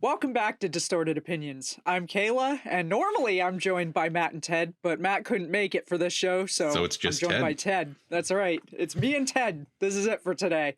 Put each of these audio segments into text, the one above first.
Welcome back to Distorted Opinions. I'm Kayla, and normally I'm joined by Matt and Ted, but Matt couldn't make it for this show, So so it's I'm just joined by Ted. Ted. That's right. It's me and Ted. This is it for today.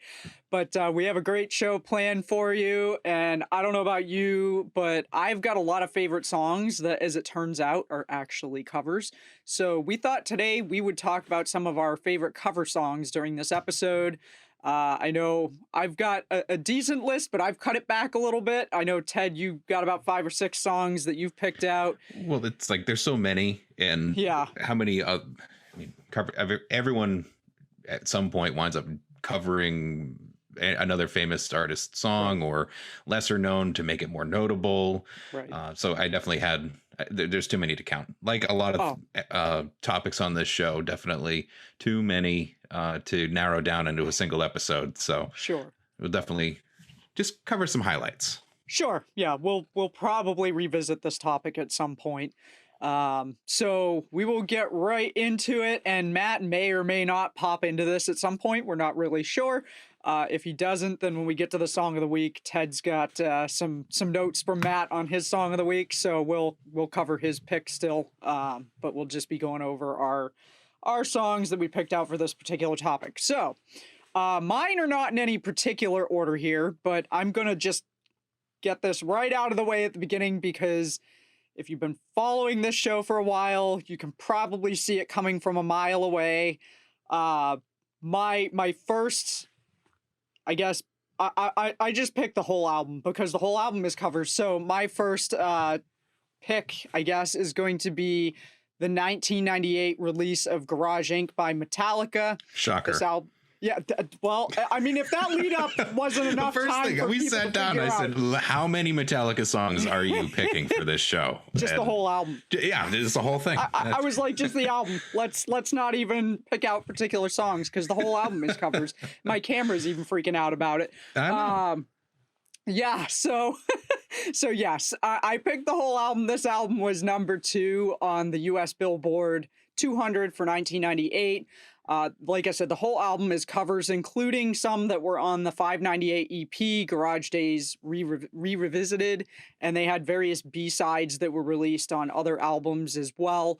But we have a great show planned for you, and I don't know about you, but I've got a lot of favorite songs that, as it turns out, are actually covers. So we thought today we would talk about some of our favorite cover songs during this episode. I know I've got a decent list, but I've cut it back a little bit. I know, Ted, you've got about 5 or 6 songs that you've picked out. Well, it's like there's so many, and Yeah. how many? I mean, everyone at some point winds up covering another famous artist's song or lesser known to make it more notable. Right. So I definitely had. There's too many to count. Like a lot of topics on this show, definitely too many to narrow down into a single episode. So Sure. we'll definitely just cover some highlights. Sure. Yeah, we'll probably revisit this topic at some point. So we will get right into it, and Matt may or may not pop into this at some point. We're not really sure. If he doesn't, then when we get to the song of the week, Ted's got some notes from Matt on his song of the week, so we'll cover his pick still. But we'll just be going over our songs that we picked out for this particular topic. So mine are not in any particular order here, but I'm gonna just get this right out of the way at the beginning because if you've been following this show for a while, you can probably see it coming from a mile away. My first, I guess, I just picked the whole album because the whole album is covers. So my first pick, I guess, is going to be the 1998 release of Garage Inc. by Metallica. Shocker. This album. Yeah, well, I mean, if that lead up wasn't enough the first time thing for we people sat to down, I figure said, out, "How many Metallica songs are you picking for this show?" just the whole album. Yeah, it's the whole thing. I was like, just the album. Let's not even pick out particular songs because the whole album is covers. My camera's even freaking out about it. Yeah, so yes, I picked the whole album. This album was number 2 on the U.S. Billboard 200 for 1998. Like I said, the whole album is covers, including some that were on the 598 EP, Garage Days Revisited, and they had various B-sides that were released on other albums as well.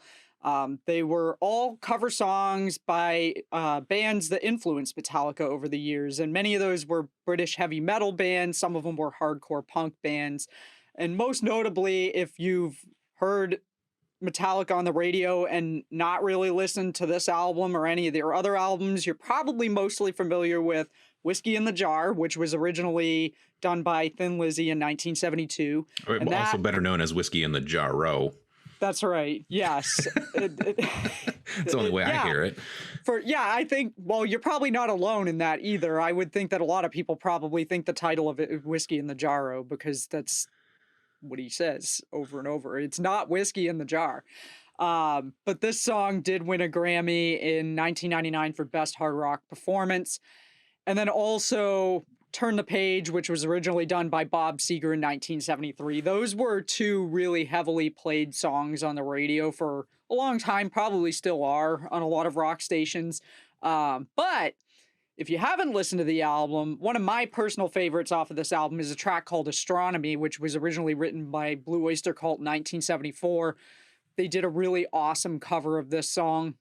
They were all cover songs by bands that influenced Metallica over the years, and many of those were British heavy metal bands. Some of them were hardcore punk bands. And most notably, if you've heard Metallica on the radio and not really listened to this album or any of their other albums, you're probably mostly familiar with Whiskey in the Jar, which was originally done by Thin Lizzy in 1972. Also better known as Whiskey in the Jarro. That's right. Yes. It's the only way I hear it. I think, well, you're probably not alone in that either. I would think that a lot of people probably think the title of it is Whiskey in the Jarro because that's what he says over and over. It's not whiskey in the jar. But this song did win a Grammy in 1999 for Best Hard Rock Performance. And then also Turn the Page, which was originally done by Bob Seger in 1973. Those were 2 really heavily played songs on the radio for a long time, probably still are on a lot of rock stations. But if you haven't listened to the album, one of my personal favorites off of this album is a track called Astronomy, which was originally written by Blue Oyster Cult in 1974. They did a really awesome cover of this song.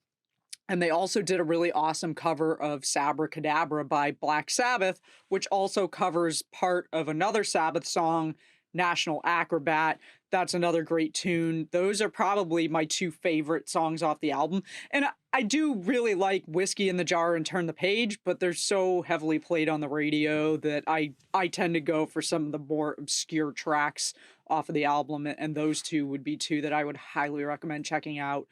And they also did a really awesome cover of Sabracadabra by Black Sabbath, which also covers part of another Sabbath song, National Acrobat. That's another great tune. Those are probably my 2 favorite songs off the album. And I do really like Whiskey in the Jar and Turn the Page, but they're so heavily played on the radio that I tend to go for some of the more obscure tracks off of the album. And those 2 would be 2 that I would highly recommend checking out.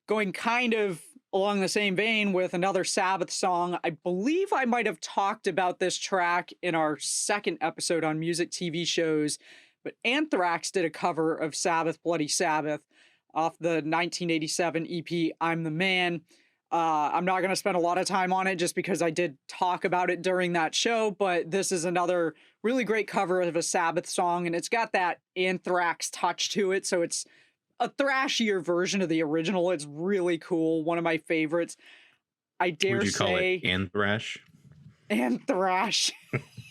Going kind of along the same vein with another Sabbath song, I believe I might have talked about this track in our second episode on music TV shows, but Anthrax did a cover of Sabbath, Bloody Sabbath off the 1987 EP, I'm the Man. I'm not going to spend a lot of time on it just because I did talk about it during that show, but this is another really great cover of a Sabbath song, and it's got that Anthrax touch to it, so it's a thrashier version of the original. It's really cool. One of my favorites. I dare say. Would you call it Anthrash? and thrash.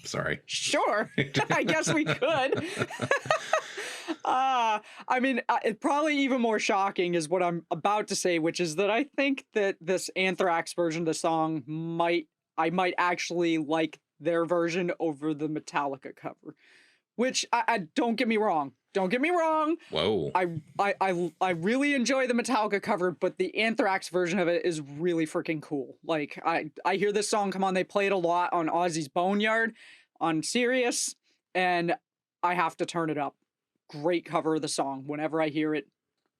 Sorry. Sure, I guess we could. I mean, it probably even more shocking is what I'm about to say, which is that I think that this Anthrax version of the song I might actually like their version over the Metallica cover. Which I don't get me wrong. Don't get me wrong. Whoa. I really enjoy the Metallica cover, but the Anthrax version of it is really freaking cool. Like I hear this song come on, they play it a lot on Ozzy's Boneyard on Sirius, and I have to turn it up. Great cover of the song. Whenever I hear it,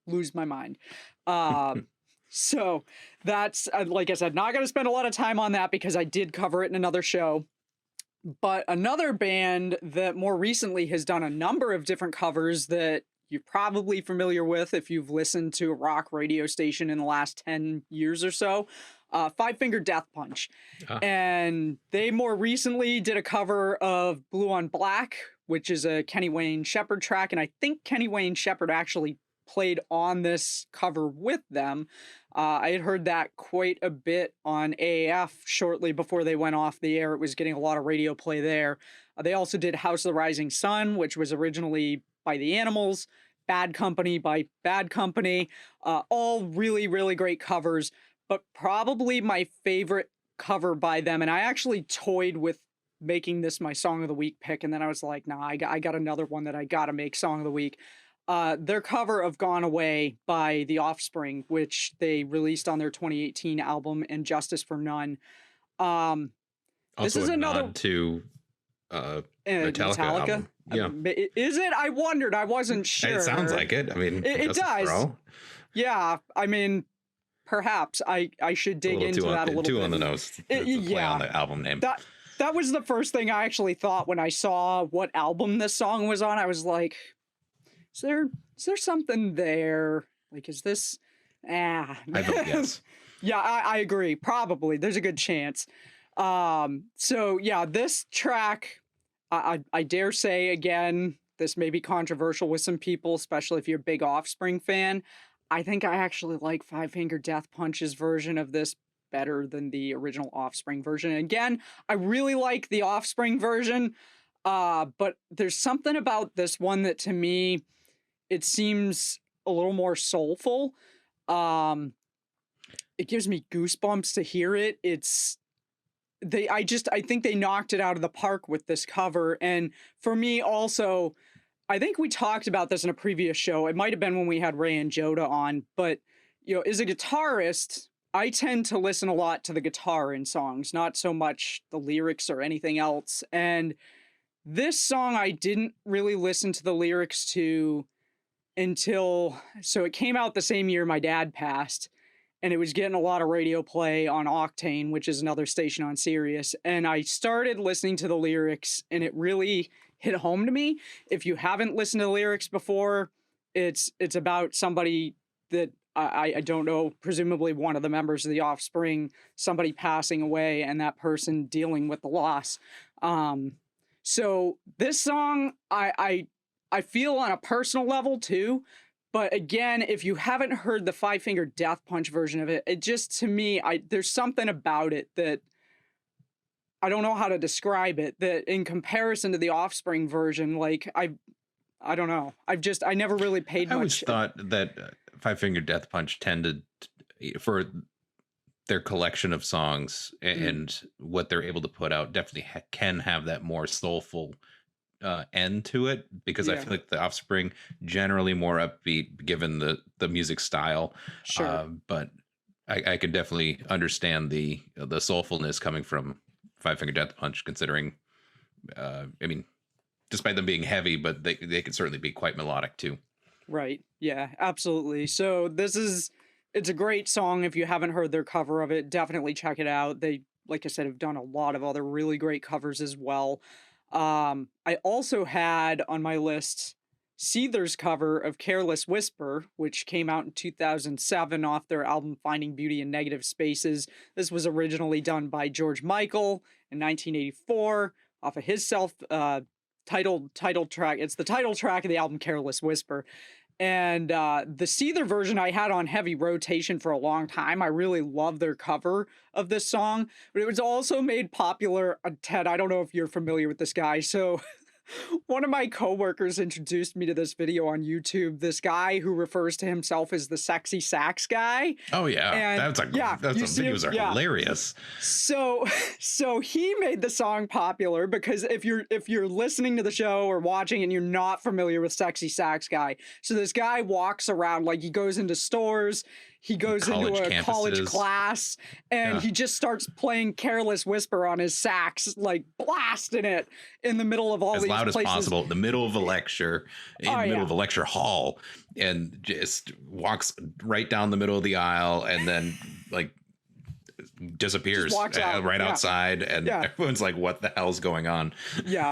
lose my mind. So that's like I said, not going to spend a lot of time on that because I did cover it in another show. But another band that more recently has done a number of different covers that you're probably familiar with if you've listened to a rock radio station in the last 10 years or so, Five Finger Death Punch. Ah. And they more recently did a cover of Blue on Black, which is a Kenny Wayne Shepherd track. And I think Kenny Wayne Shepherd actually played on this cover with them. I had heard that quite a bit on AAF shortly before they went off the air. It was getting a lot of radio play there. They also did House of the Rising Sun, which was originally by the Animals, Bad Company by Bad Company. All really, really great covers, but probably my favorite cover by them. And I actually toyed with making this my Song of the Week pick. And then I was like, nah, I got another one that I got to make Song of the Week. Their cover of Gone Away by The Offspring, which they released on their 2018 album And Justice for None. This Also is a another nod to Metallica album. Yeah. Is it? I wondered. I wasn't sure. It sounds like it. I mean, It does. All. Yeah. I mean, perhaps I should dig into that a little bit. Too on the nose. Play on the album name. That was the first thing I actually thought when I saw what album this song was on. I was like, is there something there? Like, is this? I vote yes. Yeah, I agree. Probably. There's a good chance. So yeah, this track, I dare say again, this may be controversial with some people, especially if you're a big Offspring fan. I think I actually like Five Finger Death Punch's version of this better than the original Offspring version. And again, I really like the Offspring version, but there's something about this one that to me, it seems a little more soulful. It gives me goosebumps to hear it. I think they knocked it out of the park with this cover. And for me also, I think we talked about this in a previous show. It might have been when we had Ray and Joda on, but as a guitarist, I tend to listen a lot to the guitar in songs, not so much the lyrics or anything else. And this song, I didn't really listen to the lyrics to so it came out the same year my dad passed, and it was getting a lot of radio play on Octane, which is another station on Sirius. And I started listening to the lyrics, and it really hit home to me. If you haven't listened to the lyrics before, it's about somebody that I don't know, presumably one of the members of the Offspring, somebody passing away, and that person dealing with the loss. So this song, I feel on a personal level too, but again, if you haven't heard the Five Finger Death Punch version of it, it just, to me, there's something about it that I don't know how to describe it, that in comparison to the Offspring version, like, I don't know. I never really paid much. I always thought that Five Finger Death Punch tended, for their collection of songs and what they're able to put out, definitely can have that more soulful end to it, because I feel like the Offspring generally more upbeat given the music style. Sure. But I could definitely understand the soulfulness coming from Five Finger Death Punch, considering I mean, despite them being heavy, but they can certainly be quite melodic too. Right. Yeah, absolutely. So it's a great song. If you haven't heard their cover of it, definitely check it out. They, like I said, have done a lot of other really great covers as well. I also had on my list Seether's cover of Careless Whisper, which came out in 2007 off their album Finding Beauty in Negative Spaces. This was originally done by George Michael in 1984 off of his titled track. It's the title track of the album Careless Whisper. And the Seether version I had on heavy rotation for a long time. I really love their cover of this song, but it was also made popular. Ted, I don't know if you're familiar with this guy. So one of my coworkers introduced me to this video on YouTube. This guy who refers to himself as the sexy sax guy. Oh yeah, And yeah, that's you a see him, videos are yeah. hilarious. So so he made the song popular because if you're listening to the show or watching and you're not familiar with Sexy Sax Guy, so this guy walks around like he goes into stores, he goes into College a college campuses. class, and Yeah. he just starts playing Careless Whisper on his sax, like blasting it in the middle of all As these loud as places. possible in the middle of a lecture, in Oh the middle yeah. of a lecture hall, and just walks right down the middle of the aisle and then like disappears Just walks out. right Yeah. outside, and Yeah. everyone's like, what the hell's going on? Yeah.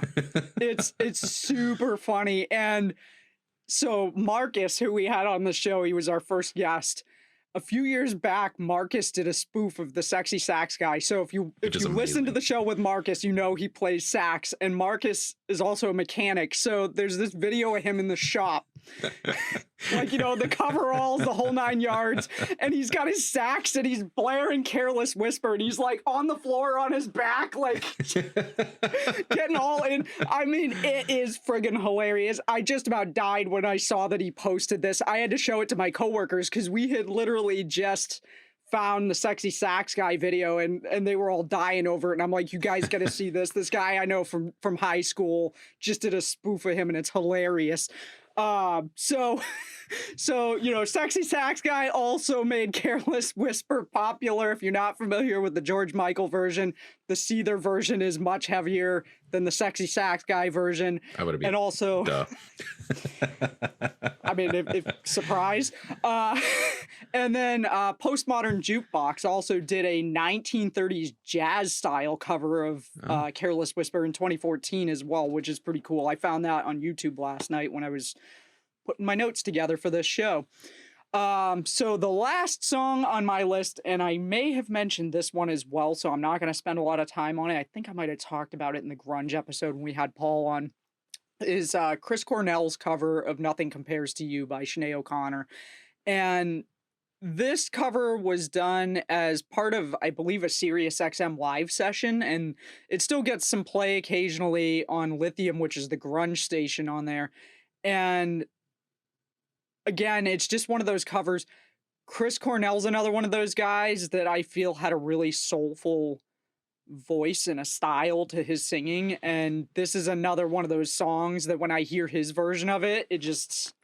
It's super funny. And so Marcus, who we had on the show, he was our first guest. A few years back, Marcus did a spoof of the Sexy Sax Guy. So if you Which is listen to amazing. the show with Marcus, you know he plays sax, and Marcus is also a mechanic. So there's this video of him in the shop, like, you know, the coveralls, the whole 9 yards, and he's got his sax and he's blaring Careless Whisper, and he's like on the floor on his back, like getting all in. I mean, it is friggin' hilarious. I just about died when I saw that he posted this. I had to show it to my coworkers because we had literally just found the Sexy Sax Guy video, and they were all dying over it. And I'm like, you guys got to see this. This guy I know from high school just did a spoof of him, and it's hilarious. So so, you know, Sexy Sax Guy also made Careless Whisper popular. If you're not familiar with the George Michael version, the Seether version is much heavier than the Sexy Sax Guy version. I would have been. And also, Duh. I mean, if surprise. And then Postmodern Jukebox also did a 1930s jazz style cover of Careless Whisper in 2014 as well, which is pretty cool. I found that on YouTube last night when I was putting my notes together for this show. So the last song on my list, and I may have mentioned this one as well, so I'm not going to spend a lot of time on it. I think I might have talked about it in the grunge episode when we had Paul on, is Chris Cornell's cover of Nothing Compares to You by Sinead O'Connor. And this cover was done as part of, I believe, a Sirius XM live session, and it still gets some play occasionally on Lithium, which is the grunge station on there. And again, it's just one of those covers. Chris Cornell's another one of those guys that I feel had a really soulful voice and a style to his singing, and this is another one of those songs that when I hear his version of it, it just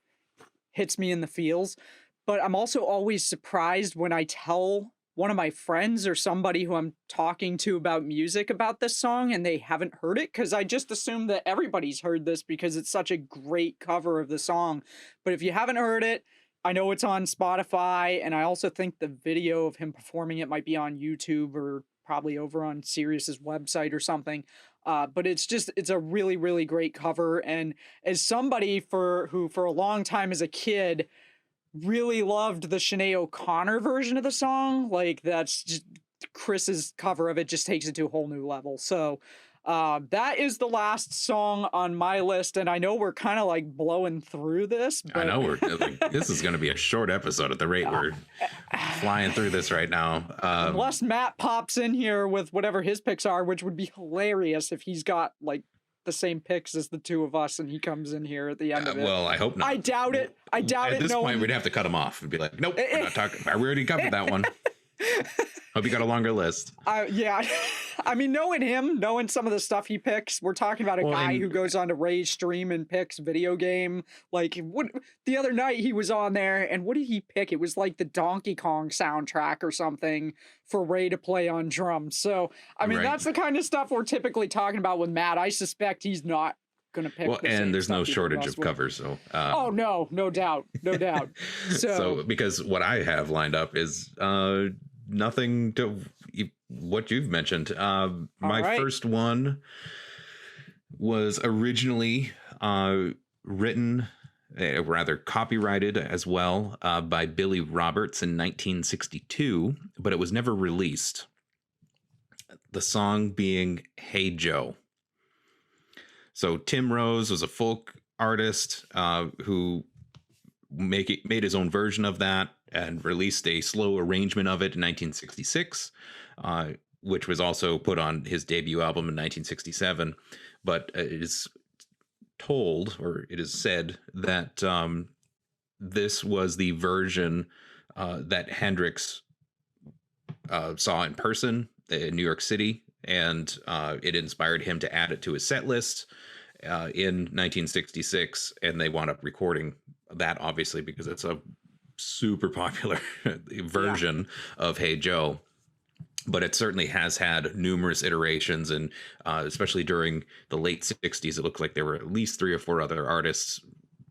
hits me in the feels. But I'm also always surprised when I tell one of my friends or somebody who I'm talking to about music about this song and they haven't heard it, because I just assume that everybody's heard this because it's such a great cover of the song. But if you haven't heard it, I know it's on Spotify, and I also think the video of him performing it might be on YouTube or probably over on Sirius's website or something. But it's a really, really great cover. And as somebody who for a long time as a kid really loved the Sinead O'Connor version of the song, like that's just Chris's cover of it just takes it to a whole new level. So that is the last song on my list, and I know we're kind of like blowing through this, I but know this is going to be a short episode at the rate we're flying through this right now. Unless Matt pops in here with whatever his picks are, which would be hilarious if he's got like the same picks as the two of us and he comes in here at the end of it. Well, I hope not. I doubt it. I doubt At it. this No point, one... we'd have to cut him off and be like, nope, we're not talking. We already covered that one. Hope you got a longer list. Yeah. I mean, knowing some of the stuff he picks, we're talking about a guy who goes on to Ray's stream and picks video game. Like, the other night he was on there, and what did he pick? It was like the Donkey Kong soundtrack or something for Ray to play on drums. So, I mean, that's the kind of stuff we're typically talking about with Matt. I suspect he's not going to pick. Well, and there's no shortage of covers. So, oh, no doubt. So, because what I have lined up is nothing to what you've mentioned. My first one was originally written, rather copyrighted as well, by Billy Roberts in 1962, but it was never released. The song being Hey Joe. So Tim Rose was a folk artist who made his own version of that and released a slow arrangement of it in 1966, uh, which was also put on his debut album in 1967. But it is told, or it is said, that this was the version that Hendrix saw in person in New York City, and it inspired him to add it to his set list in 1966. And they wound up recording that, obviously, because it's a super popular Yeah. version of Hey Joe. But it certainly has had numerous iterations, and especially during the late 60s, it looked like there were at least 3 or 4 other artists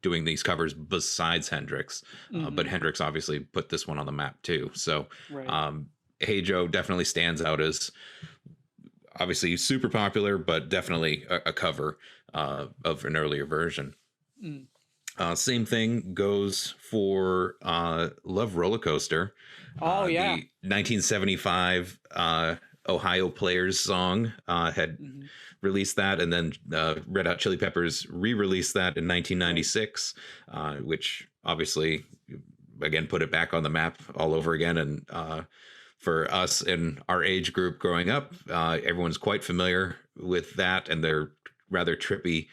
doing these covers besides Hendrix. But Hmm. Hendrix obviously put this one on the map too. So Right. um, Hey Joe definitely stands out as obviously super popular, but definitely a cover of an earlier version. Mm. Same thing goes for Love Roller Coaster, Oh yeah. the 1975 Ohio Players song had Hmm. released that, and then Red Hot Chili Peppers re-released that in Right. 1996, which obviously again put it back on the map all over again. And for us in our age group growing up, everyone's quite familiar with that and their rather trippy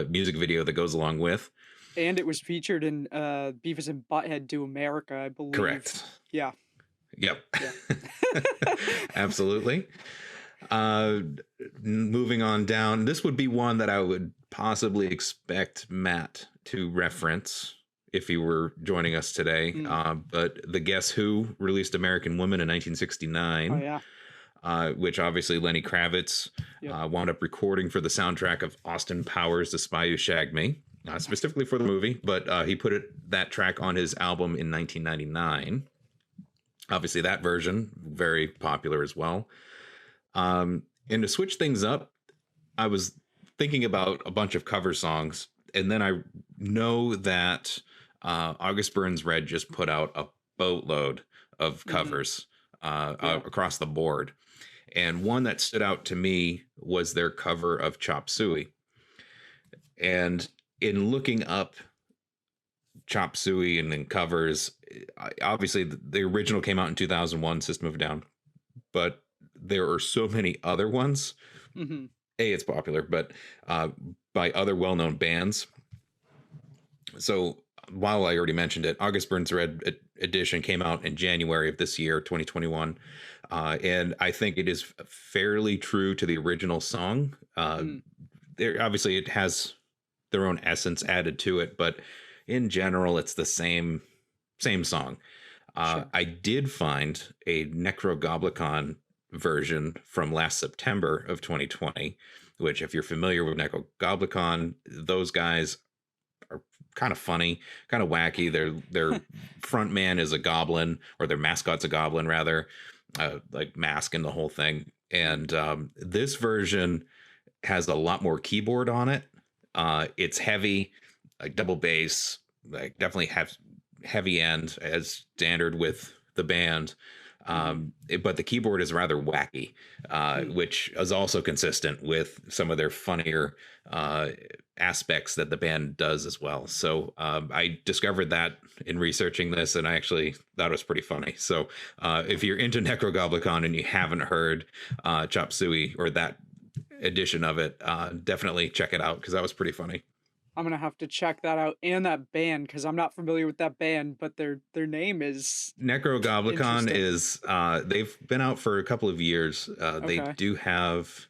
music video that goes along with. And it was featured in Beavis and Butthead Do America, I believe. Correct. Yeah. Yep. Yeah. Absolutely. Uh, Moving on down, this would be one that I would possibly expect Matt to reference if he were joining us today. Mm. But the Guess Who released American Woman in Oh 1969, yeah. which obviously Lenny Kravitz Yep. wound up recording for the soundtrack of Austin Powers' The Spy Who Shagged Me, specifically for the movie, but he put that track on his album in 1999. Obviously, that version very popular as well. And to switch things up, I was thinking about a bunch of cover songs, and then I know that August Burns Red just put out a boatload of Hmm. covers Yeah. across the board. And one that stood out to me was their cover of Chop Suey. And in looking up Chop Suey and then covers, obviously the original came out in 2001, System of a Down, but there are so many other ones. Hmm. It's popular, but uh, by other well-known bands. So while I already mentioned it, August Burns Red edition came out in January of this year, 2021. And I think it is fairly true to the original song. Mm. There obviously it has their own essence added to it, but in general, it's the same song. Sure. I did find a Necrogoblicon version from last September of 2020, which, if you're familiar with Necrogoblicon, those guys are kind of funny, kind of wacky. Their front man is a goblin, or their mascot's a goblin, rather, like mask and the whole thing. Mm. And this version has a lot more keyboard on it. It's heavy, like double bass, like definitely have heavy end as standard with the band. Hmm. But the keyboard is rather wacky, Mm. which is also consistent with some of their funnier uh, aspects that the band does as well. So I discovered that in researching this, and I actually thought it was pretty funny. So if you're into Necrogoblicon and you haven't heard Chop Suey or that edition of it, definitely check it out because that was pretty funny. I'm gonna have to check that out and that band because I'm not familiar with that band, but their name is Necrogoblicon interesting. is they've been out for a couple of years. They Okay. do have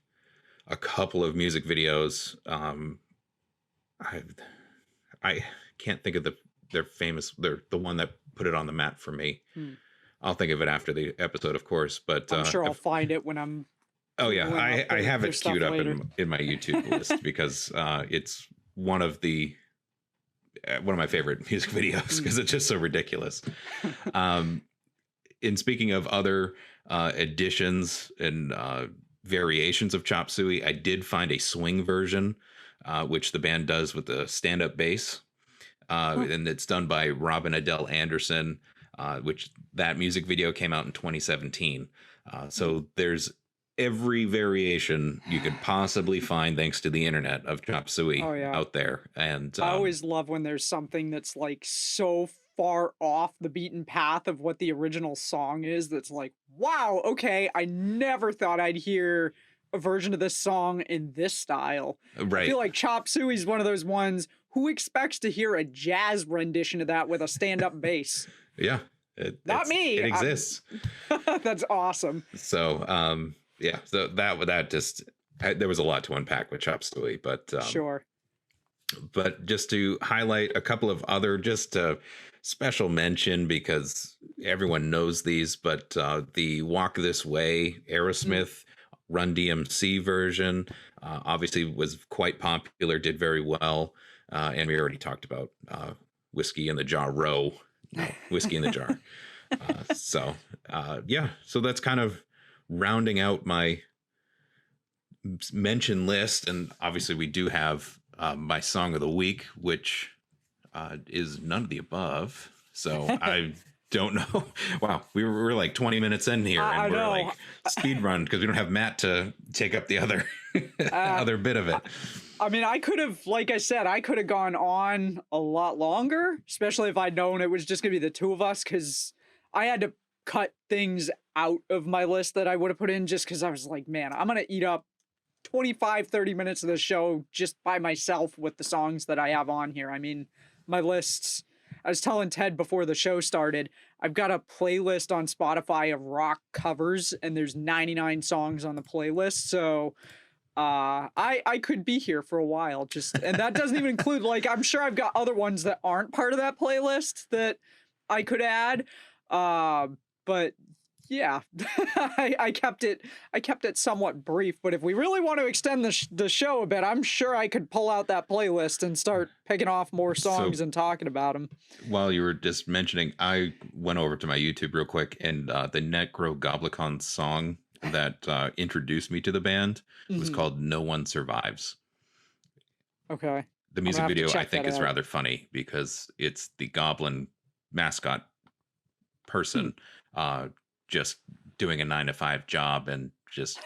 a couple of music videos. I I can't think of their famous. They're the one that put it on the map for me. Hmm. I'll think of it after the episode, of course. But I'm sure I'll find it when I'm oh yeah, googling up I have their it queued stuff up later. in my YouTube list because it's one of the one of my favorite music videos Mm. because it's just so ridiculous. Um, and speaking of other editions and variations of Chop Suey, I did find a swing version, which the band does with the stand-up bass, Huh. and it's done by Robin Adele Anderson. Which that music video came out in 2017. Mm. So there's every variation you could possibly find thanks to the internet of chop suey Oh yeah. out there. And I always love when there's something that's like so far off the beaten path of what the original song is that's like, wow, okay, I never thought I'd hear a version of this song in this style. I feel right. like Chop Suey is one of those ones who expects to hear a jazz rendition of that with a stand-up bass. Yeah. Not It me. exists. That's awesome. So yeah, so that just there was a lot to unpack with chop suey, Sure. but just to highlight a couple of other just special mention because everyone knows these, but the Walk This Way Mm. Aerosmith Run DMC version obviously was quite popular, did very well, and we already talked about Whiskey in the Jar Row, no, Whiskey in the Jar. Yeah, so that's kind of rounding out my mention list, and obviously we do have my song of the week, which is none of the above. So I don't know. Wow, we're like 20 minutes in here, I and we're know. like speed run because we don't have Matt to take up the other Uh, other bit of it. I mean, I could have, like I said, I could have gone on a lot longer, especially if I'd known it was just going to be the two of us, because I had to cut things out of my list that I would have put in just because I was like, man, I'm going to eat up 25, 30 minutes of the show just by myself with the songs that I have on here. I mean, my lists, I was telling Ted before the show started, I've got a playlist on Spotify of rock covers, and there's 99 songs on the playlist. So I could be here for a while, just, and that doesn't even include, like, I'm sure I've got other ones that aren't part of that playlist that I could add. Uh, but yeah, I kept it somewhat brief. But if we really want to extend the show a bit, I'm sure I could pull out that playlist and start picking off more songs So and talking about them. while you were just mentioning, I went over to my YouTube real quick, and the Necro Goblicon song that introduced me to the band was Hmm. called "No One Survives." Okay, The I'm gonna music have to video I check that think is out. rather funny because it's the goblin mascot Hmm. person uh, just doing a 9 to 5 job and just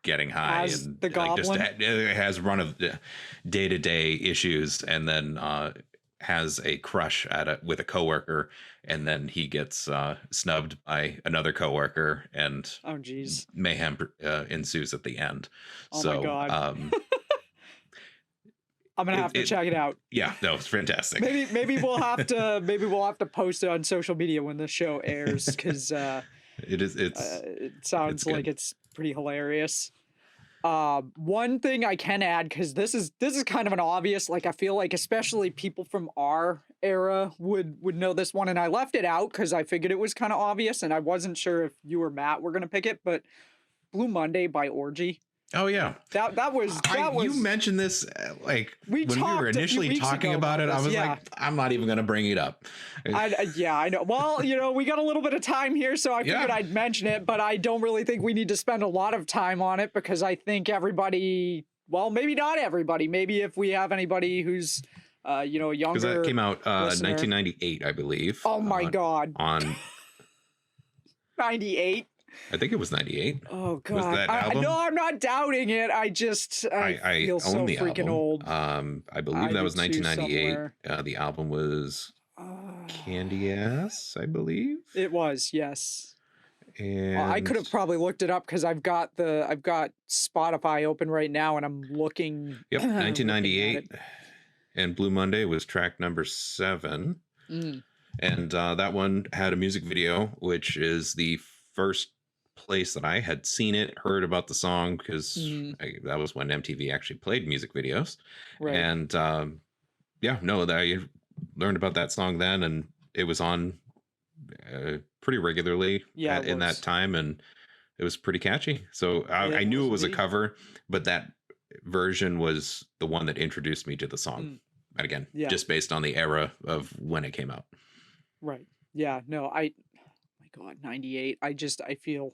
getting high As and the like just Goblin. has run of day to day issues, and then has a crush at with a coworker, and then he gets snubbed by another coworker, and Oh, geez. mayhem ensues at the end. Oh my So God. I'm gonna have to it check it out. yeah, no, it's fantastic. Maybe we'll have to post it on social media when the show airs, because It is it it's sounds like good. it's pretty hilarious. One thing I can add, because this is kind of an obvious, like, I feel like especially people from our era would know this one, and I left it out because I figured it was kind of obvious, and I wasn't sure if you or Matt were gonna pick it, but Blue Monday by Orgy. Oh yeah. That You was mentioned this like we when we were talked a few initially weeks talking ago about about it, I this. was Yeah. like, I'm not even gonna bring it up. Yeah, I know. Well, we got a little bit of time here, so I figured Yeah, I'd mention it, but I don't really think we need to spend a lot of time on it because I think everybody, well, maybe not everybody, maybe if we have anybody who's, a because that younger came out listener. 1998, I believe. Oh my God. On 98. I think it was 98. Oh Was God. that I no, album? I'm not doubting it. I I feel own so the freaking album. old. I believe I that do was too 1998. somewhere. The album was Candy Ass, I believe. It was, yes. I could And have probably looked it up because I've got Spotify open right now and I'm looking yep, looking at it. 1998. And Blue Monday was track number 7. Mm, And that one had a music video, which is the first place that I had seen it, heard about the song, because mm, that was when MTV actually played music videos. right. And yeah, no, that I learned about that song then, and it was on pretty regularly Yeah, it in that was. time, and it was pretty catchy. So I It knew was it was a indeed. cover, but that version was the one that introduced me to the song. Mm, And again, yeah, just based on the era of when it came out. right. Yeah, no, my God, 98. I feel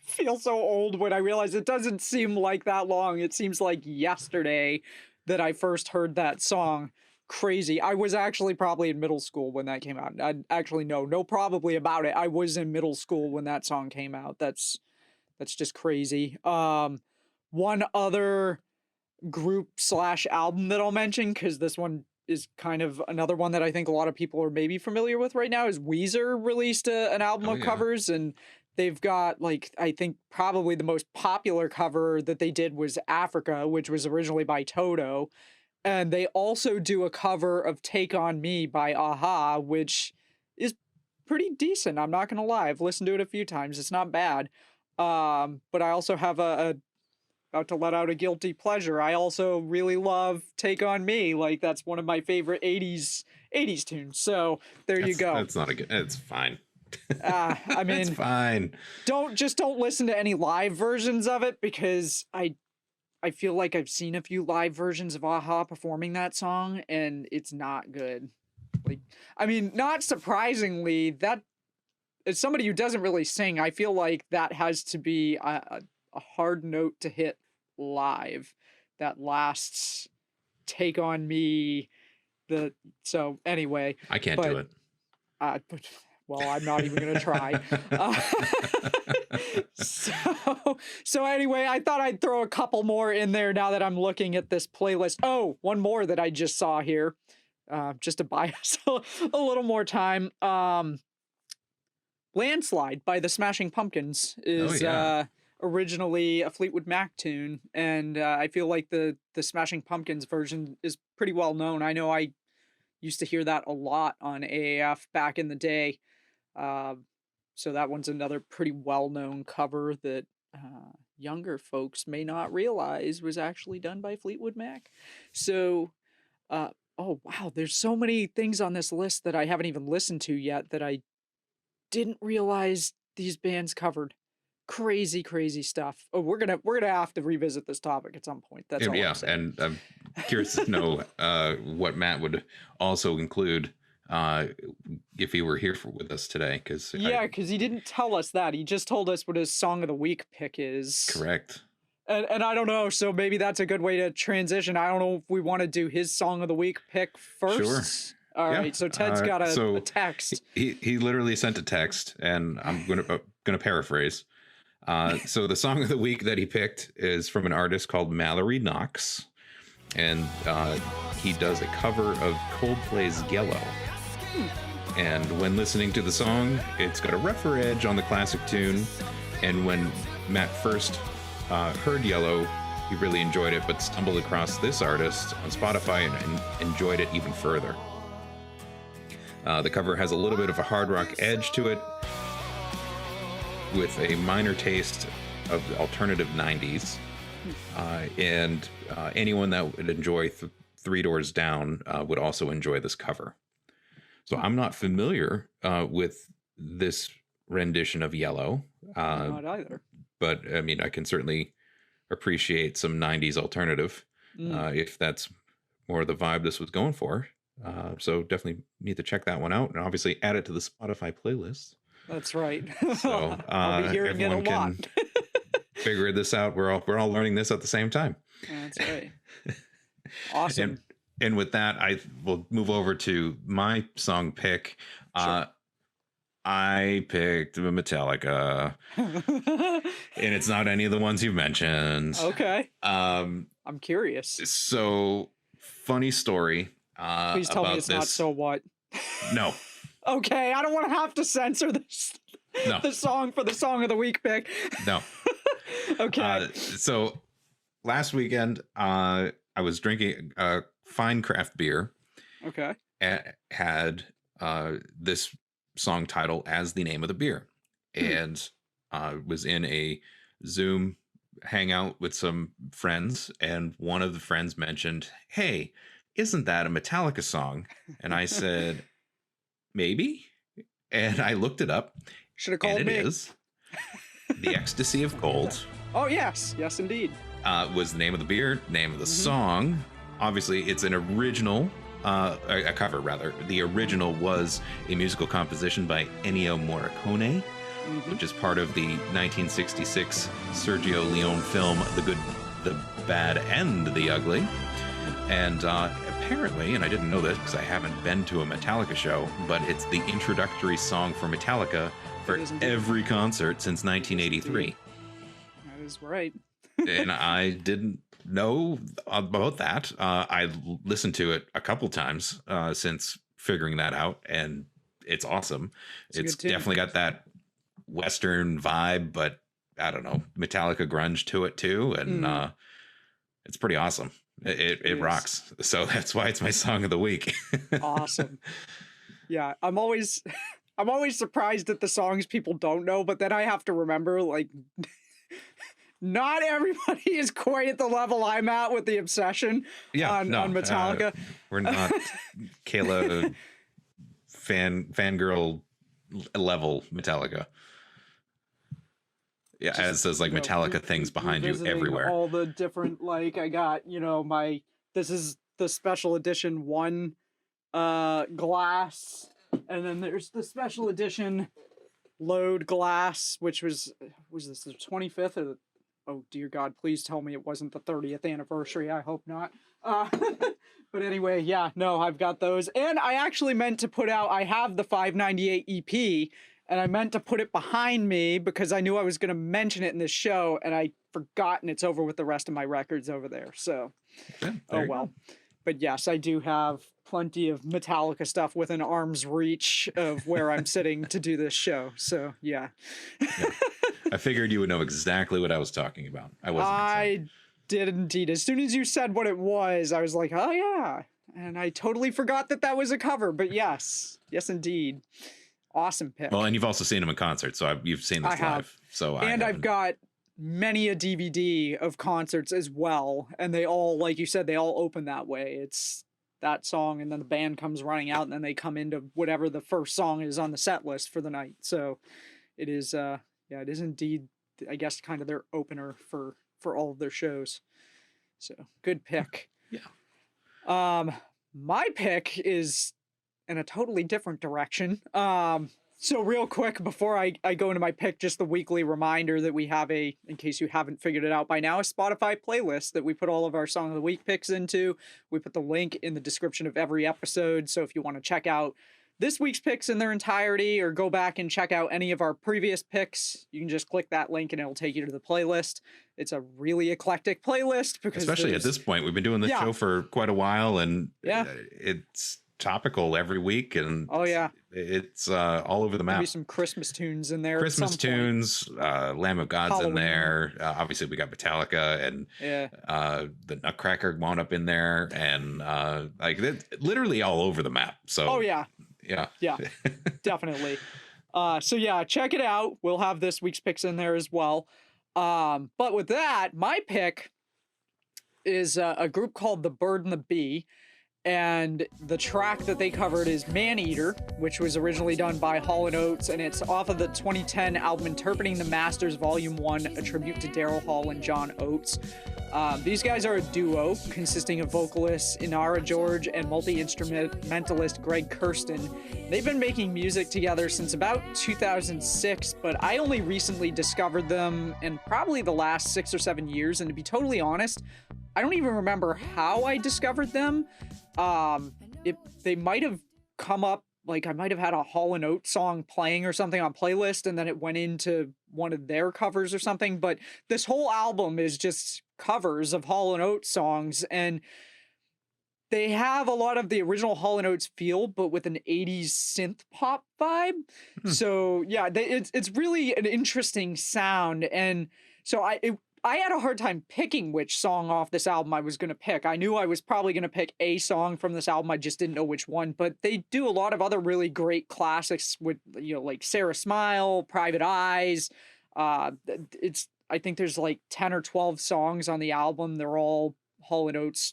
feel so old when I realize it doesn't seem like that long. It seems like yesterday that I first heard that song. Crazy. I was actually probably in middle school when that came out. I actually no probably about it. I was in middle school when that song came out. That's That's just crazy. One other group slash album that I'll mention, because this one is kind of another one that I think a lot of people are maybe familiar with right now, is Weezer released an album Oh of yeah. covers, and they've got like I think probably the most popular cover that they did was Africa, which was originally by Toto, and they also do a cover of Take on Me by Aha, which is pretty decent. I'm not gonna lie. I've listened to it a few times. It's not bad. But I also have a about to let out a guilty pleasure. I also really love Take on Me. Like that's one of my favorite 80s tunes. So there you go. That's not a good. It's fine. I It's mean, fine. don't listen to any live versions of it because I feel like I've seen a few live versions of Aha performing that song and it's not good. Like I mean, not surprisingly, that as somebody who doesn't really sing, I feel like that has to be a hard note to hit live. That last Take on Me, the so anyway, I can't do but it. but well, I'm not even gonna try. Uh, so so anyway, I thought I'd throw a couple more in there now that I'm looking at this playlist. Oh, one more that I just saw here, just to buy us a little more time. Landslide by the Smashing Pumpkins Oh is yeah. originally a Fleetwood Mac tune, and I feel like the Smashing Pumpkins version is pretty well known. I know I used to hear that a lot on AAF back in the day. Uh, so that one's another pretty well known cover that younger folks may not realize was actually done by Fleetwood Mac. So, uh, oh wow, there's so many things on this list that I haven't even listened to yet that I didn't realize these bands covered. Crazy, crazy stuff. Oh, we're gonna have to revisit this topic at some point. That's all I'm Yeah, saying. and I'm curious to know what Matt would also include uh, if he were here with us today. Because Yeah, because he didn't tell us that. He just told us what his song of the week pick is. correct. And I don't know, so maybe that's a good way to transition. I don't know if we want to do his song of the week pick Sure. first. All Yeah. right, so Ted's got a So text. he literally sent a text, and I'm gonna paraphrase. So the song of the week that he picked is from an artist called Mallory Knox, and he does a cover of Coldplay's Yellow. And when listening to the song, it's got a rougher edge on the classic tune. And when Matt first heard Yellow, he really enjoyed it, but stumbled across this artist on Spotify and enjoyed it even further. The cover has a little bit of a hard rock edge to it, with a minor taste of the alternative 90s. And anyone that would enjoy Three Doors Down would also enjoy this cover. So I'm not familiar with this rendition of Yellow, Not either. but I mean, I can certainly appreciate some 90s alternative if that's more of the vibe this was going for. So definitely need to check that one out, and obviously add it to the Spotify playlist. That's right. So I'll be hearing it a everyone lot. can figure this out. We're all learning this at the same time. That's right. Awesome. And with that, I will move over to my song pick. Sure. I picked Metallica, and it's not any of the ones you mentioned. Okay. Um, I'm curious. so funny story. Please tell me about it's this. not So What. No, Okay, I don't want to have to censor this no, the song for the song of the week pick. no. Okay. So last weekend, I was drinking fine craft beer. Okay. Had this song title as the name of the beer, and was in a Zoom hangout with some friends, and one of the friends mentioned, "Hey, isn't that a Metallica song?" And I said, "Maybe." And I looked it up, Should have and called it me. is "The Ecstasy of Gold." Oh yes, yes indeed. Was the name of the beer, name of the song. Obviously, it's an original, a cover rather. The original was a musical composition by Ennio Morricone, which is part of the 1966 Sergio Leone film The Good, the Bad, and the Ugly. And apparently, and I didn't know this because I haven't been to a Metallica show, but it's the introductory song for Metallica for It is indeed. every concert since 1983. is right. And I didn't know about that. I listened to it a couple times since figuring that out, and it's awesome. It's a It's good tune. definitely got that Western vibe, but I don't know, Metallica grunge to it too, and Mm, it's pretty awesome. it It is rocks. So that's why it's my song of the week. awesome. Yeah, I'm always I'm always surprised at the songs people don't know, but then I have to remember like not everybody is quite at the level I'm at with the obsession Yeah, on no, Metallica. we're not Kayla fangirl level Metallica. Yeah, Just, as there's like Metallica things behind you revisiting everywhere. all the different like I got, my this is the special edition one glass, and then there's the special edition load glass, which was this the 25th or the, oh dear God, please tell me it wasn't the 30th anniversary. I hope not. But anyway, yeah, no, I've got those, and I actually meant to put out. I have the 598 EP, and I meant to put it behind me because I knew I was going to mention it in this show, and I forgot, and it's over with the rest of my records over there. So, Yeah, oh there you well. go. But yes, I do have plenty of Metallica stuff within arm's reach of where I'm sitting to do this show. So yeah. Yeah. I figured you would know exactly what I was talking about. I wasn't concerned. I did indeed. As soon as you said what it was, I was like, oh yeah. And I totally forgot that that was a cover. But yes, yes indeed. Awesome Well, pick. and you've also seen him in concert, so you've seen I this have. live. So I And I've haven't. got many a DVD of concerts as well. And they all, like you said, they all open that way. It's that song, and then the band comes running out, and then they come into whatever the first song is on the set list for the night. So it is, yeah, it is indeed, I guess, kind of their opener for all of their shows. So good pick. Yeah. My pick is in a totally different direction. So real quick before I go into my pick, just the weekly reminder that we have in case you haven't figured it out by now, a Spotify playlist that we put all of our Song of the Week picks into. We put the link in the description of every episode. So if you want to check out this week's picks in their entirety or go back and check out any of our previous picks, you can just click that link and it'll take you to the playlist. It's a really eclectic playlist because Especially at this point, we've been doing this show for quite a while, and yeah, it's topical every week, and oh yeah, it's all over the map. Maybe some Christmas tunes in there. Christmas tunes, Lamb of God's Halloween. in there. Obviously, we got Metallica, and the Nutcracker wound up in there, and like literally all over the map. So, oh yeah, yeah, definitely. So yeah, check it out. We'll have this week's picks in there as well. But with that, my pick is a group called The Bird and the Bee. And the track that they covered is Man-Eater, which was originally done by Hall & Oates, and it's off of the 2010 album Interpreting the Masters Volume 1, a tribute to Daryl Hall and John Oates. These guys are a duo consisting of vocalist Inara George and multi-instrumentalist Greg Kirsten. They've been making music together since about 2006, but I only recently discovered them in probably the last 6 or 7 years, and to be totally honest, I don't even remember how I discovered them. They might have come up, like I might have had a Hall & Oates song playing or something on playlist, and then it went into one of their covers or something. But this whole album is just covers of Hall & Oates songs, and they have a lot of the original Hall & Oates feel, but with an 80s synth pop vibe. So yeah, it's really an interesting sound. And so I had a hard time picking which song off this album I was going to pick. I knew I was probably going to pick a song from this album. I just didn't know which one. But they do a lot of other really great classics with, like Sarah Smile, Private Eyes. I think there's like 10 or 12 songs on the album. They're all Hall & Oates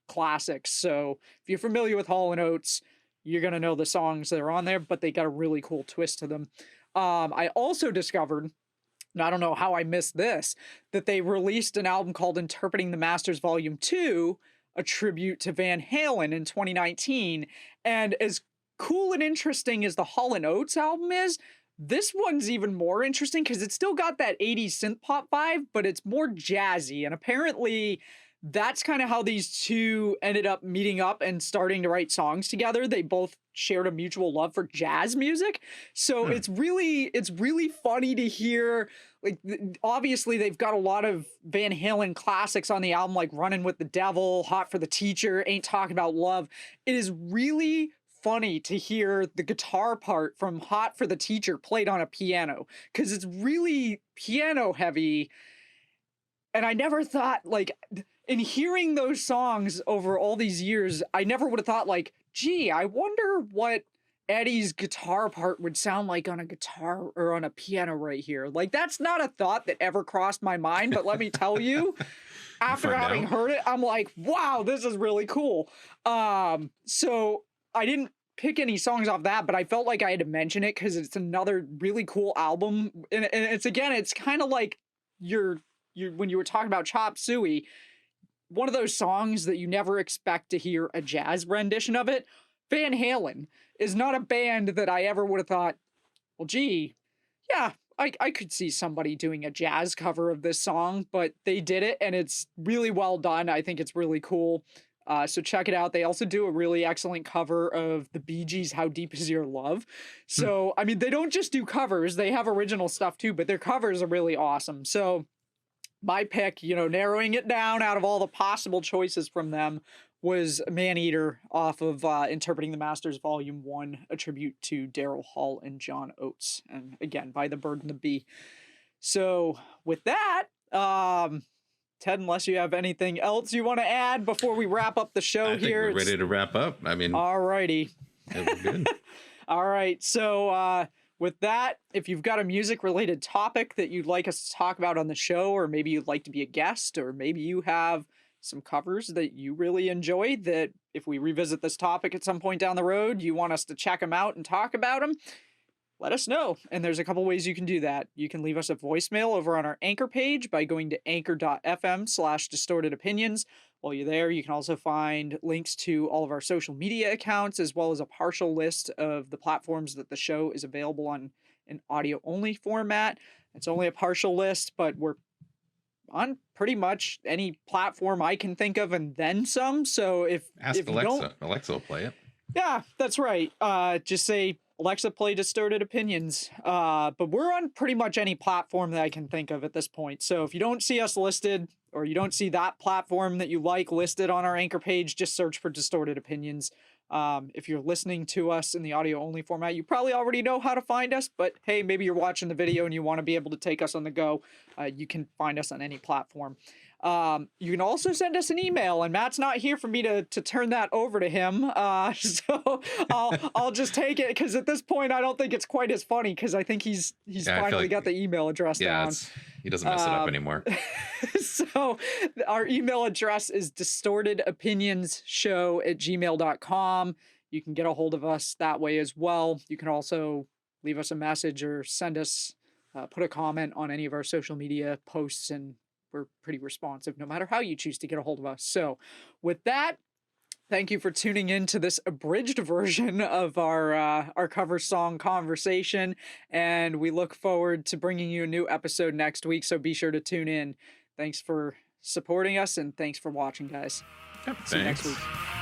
classics. So if you're familiar with Hall & Oates, you're going to know the songs that are on there, but they got a really cool twist to them. I also discovered, and I don't know how I missed this, that they released an album called Interpreting the Masters Volume 2, a tribute to Van Halen in 2019. And as cool and interesting as the Hall & Oates album is, this one's even more interesting because it's still got that 80s synth pop vibe, but it's more jazzy. And apparently that's kind of how these two ended up meeting up and starting to write songs together. They both shared a mutual love for jazz music. So Hmm. it's really funny to hear, like, obviously they've got a lot of Van Halen classics on the album, like Running with the Devil, Hot for the Teacher, Ain't Talking About Love. It is really funny to hear the guitar part from Hot for the Teacher played on a piano, because it's really piano heavy. And I never thought, like, in hearing those songs over all these years, I never would have thought, like, gee, I wonder what Eddie's guitar part would sound like on a guitar or on a piano right here. Like, that's not a thought that ever crossed my mind, but let me tell you, You after find having out. heard it, I'm like, wow, this is really cool. So I didn't pick any songs off that, but I felt like I had to mention it because it's another really cool album. And it's, again, it's kind of like your when you were talking about Chop Suey, one of those songs that you never expect to hear a jazz rendition of it. Van Halen is not a band that I ever would have thought, well, gee, yeah, I could see somebody doing a jazz cover of this song, but they did it, and it's really well done. I think it's really cool. So check it out. They also do a really excellent cover of the Bee Gees' "How Deep Is Your Love." Hmm. So I mean, they don't just do covers; they have original stuff too. But their covers are really awesome. So my pick, narrowing it down out of all the possible choices from them, was Maneater off of Interpreting the Masters Volume 1, a tribute to Daryl Hall and John Oates. And again, by the Bird and the Bee. So with that, Ted, unless you have anything else you want to add before we wrap up the show I think here, we're it's ready to wrap up. I mean, all righty. yeah, we're good. All right. So, with that, if you've got a music related topic that you'd like us to talk about on the show, or maybe you'd like to be a guest, or maybe you have some covers that you really enjoy that if we revisit this topic at some point down the road, you want us to check them out and talk about them, let us know. And there's a couple ways you can do that. You can leave us a voicemail over on our Anchor page by going to anchor.fm/distorted opinions. While you're there, you can also find links to all of our social media accounts, as well as a partial list of the platforms that the show is available on in audio only format. It's only a partial list, but we're on pretty much any platform I can think of and then some. So Ask if you don't, Alexa. Alexa will play it. yeah, that's right. Just say, Alexa, play Distorted Opinions. But we're on pretty much any platform that I can think of at this point. So if you don't see us listed, or you don't see that platform that you like listed on our Anchor page, just search for Distorted Opinions. If you're listening to us in the audio only format, you probably already know how to find us, but hey, maybe you're watching the video and you want to be able to take us on the go. You can find us on any platform. You can also send us an email, and Matt's not here for me to turn that over to him. So I'll just take it, because at this point I don't think it's quite as funny, because I think he's Yeah, I feel finally like, got the email address yeah, down. he doesn't mess it up Um, anymore. so our email address is distortedopinionsshow@gmail.com. You can get a hold of us that way as well. You can also leave us a message or send us, put a comment on any of our social media posts, and we're pretty responsive no matter how you choose to get a hold of us. So with that, thank you for tuning in to this abridged version of our cover song conversation, and we look forward to bringing you a new episode next week. So be sure to tune in. Thanks for supporting us, and thanks for watching, guys. Yep, See you next thanks. week.